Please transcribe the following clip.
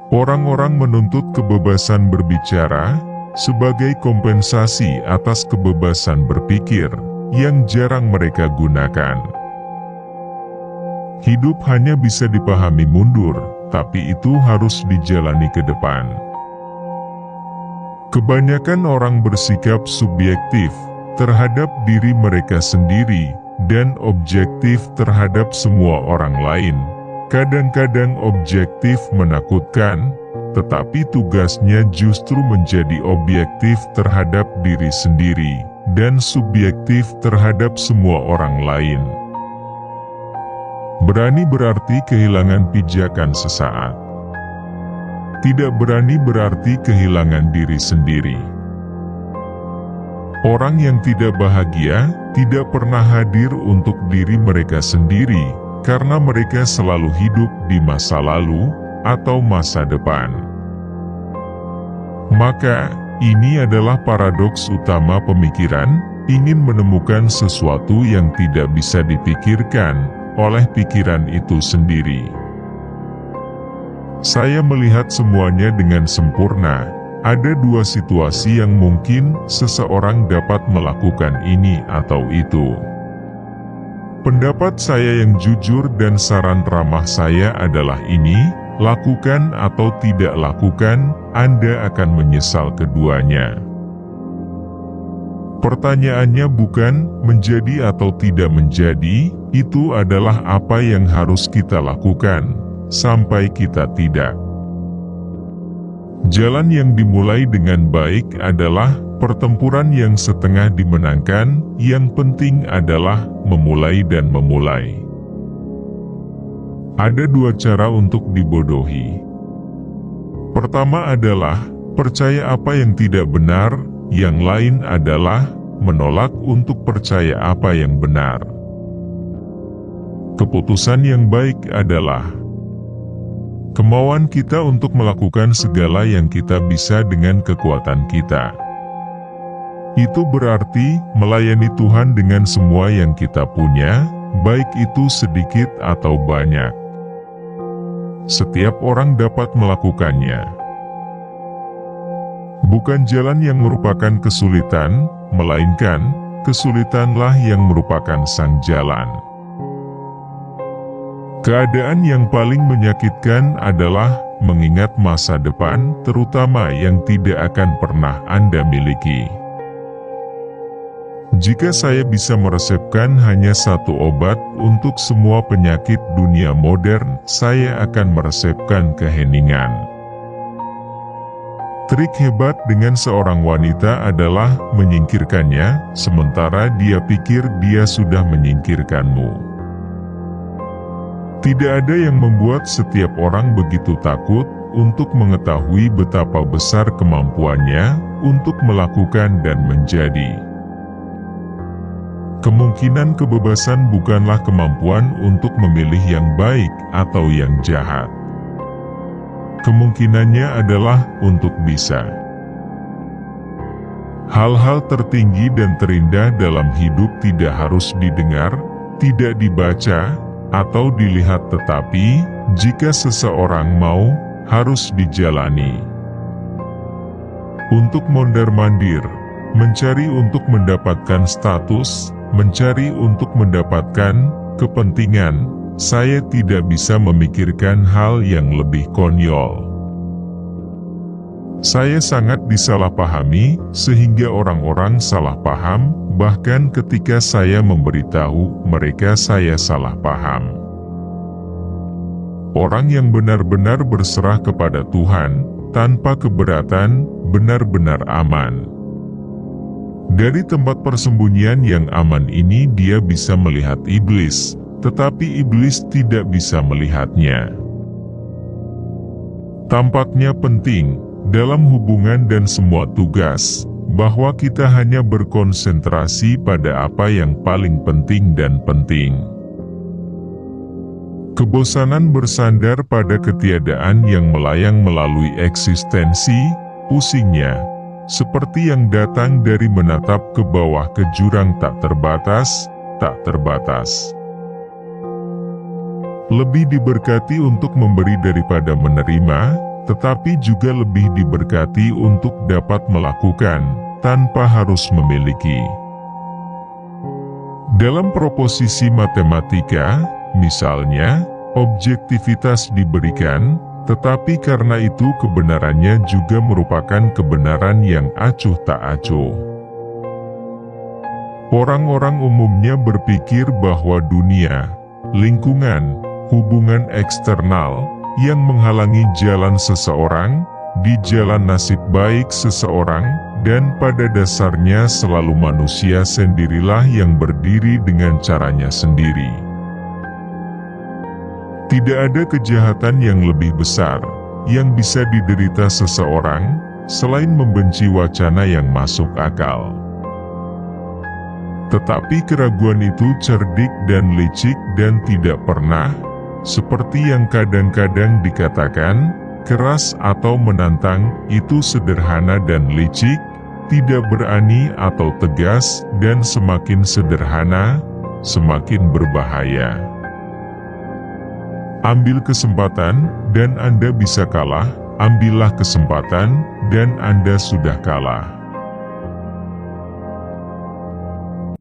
Orang-orang menuntut kebebasan berbicara sebagai kompensasi atas kebebasan berpikir yang jarang mereka gunakan. Hidup hanya bisa dipahami mundur, tapi itu harus dijalani ke depan. Kebanyakan orang bersikap subjektif terhadap diri mereka sendiri dan objektif terhadap semua orang lain. Kadang-kadang objektif menakutkan, tetapi tugasnya justru menjadi objektif terhadap diri sendiri dan subjektif terhadap semua orang lain. Berani berarti kehilangan pijakan sesaat. Tidak berani berarti kehilangan diri sendiri. Orang yang tidak bahagia tidak pernah hadir untuk diri mereka sendiri, karena mereka selalu hidup di masa lalu atau masa depan. Maka, ini adalah paradoks utama pemikiran, ingin menemukan sesuatu yang tidak bisa dipikirkan oleh pikiran itu sendiri. Saya melihat semuanya dengan sempurna. Ada dua situasi yang mungkin seseorang dapat melakukan ini atau itu. Pendapat saya yang jujur dan saran ramah saya adalah ini, lakukan atau tidak lakukan, Anda akan menyesal keduanya. Pertanyaannya bukan menjadi atau tidak menjadi, itu adalah apa yang harus kita lakukan, sampai kita tidak. Jalan yang dimulai dengan baik adalah pertempuran yang setengah dimenangkan, yang penting adalah memulai dan memulai. Ada dua cara untuk dibodohi. Pertama adalah percaya apa yang tidak benar, yang lain adalah menolak untuk percaya apa yang benar. Keputusan yang baik adalah kemauan kita untuk melakukan segala yang kita bisa dengan kekuatan kita. Itu berarti melayani Tuhan dengan semua yang kita punya, baik itu sedikit atau banyak. Setiap orang dapat melakukannya. Bukan jalan yang merupakan kesulitan, melainkan kesulitanlah yang merupakan sang jalan. Keadaan yang paling menyakitkan adalah mengingat masa depan, terutama yang tidak akan pernah Anda miliki. Jika saya bisa meresepkan hanya satu obat untuk semua penyakit dunia modern, saya akan meresepkan keheningan. Trik hebat dengan seorang wanita adalah menyingkirkannya, sementara dia pikir dia sudah menyingkirkanmu. Tidak ada yang membuat setiap orang begitu takut untuk mengetahui betapa besar kemampuannya untuk melakukan dan menjadi. Kemungkinan kebebasan bukanlah kemampuan untuk memilih yang baik atau yang jahat. Kemungkinannya adalah untuk bisa. Hal-hal tertinggi dan terindah dalam hidup tidak harus didengar, tidak dibaca, atau dilihat, tetapi jika seseorang mau, harus dijalani. Untuk mondar-mandir, mencari untuk mendapatkan status, mencari untuk mendapatkan kepentingan, saya tidak bisa memikirkan hal yang lebih konyol. Saya sangat disalahpahami, sehingga orang-orang salah paham, bahkan ketika saya memberitahu mereka saya salah paham. Orang yang benar-benar berserah kepada Tuhan, tanpa keberatan, benar-benar aman. Dari tempat persembunyian yang aman ini dia bisa melihat iblis, tetapi iblis tidak bisa melihatnya. Tampaknya penting, dalam hubungan dan semua tugas, bahwa kita hanya berkonsentrasi pada apa yang paling penting dan penting. Kebosanan bersandar pada ketiadaan yang melayang melalui eksistensi, pusingnya, seperti yang datang dari menatap ke bawah ke jurang tak terbatas, tak terbatas. Lebih diberkati untuk memberi daripada menerima, tetapi juga lebih diberkati untuk dapat melakukan, tanpa harus memiliki. Dalam proposisi matematika, misalnya, objektivitas diberikan, tetapi karena itu kebenarannya juga merupakan kebenaran yang acuh tak acuh. Orang-orang umumnya berpikir bahwa dunia, lingkungan, hubungan eksternal, yang menghalangi jalan seseorang, di jalan nasib baik seseorang, dan pada dasarnya selalu manusia sendirilah yang berdiri dengan caranya sendiri. Tidak ada kejahatan yang lebih besar, yang bisa diderita seseorang, selain membenci wacana yang masuk akal. Tetapi keraguan itu cerdik dan licik dan tidak pernah, seperti yang kadang-kadang dikatakan, keras atau menantang, itu sederhana dan licik, tidak berani atau tegas, dan semakin sederhana, semakin berbahaya. Ambil kesempatan, dan Anda bisa kalah. Ambillah kesempatan, dan Anda sudah kalah.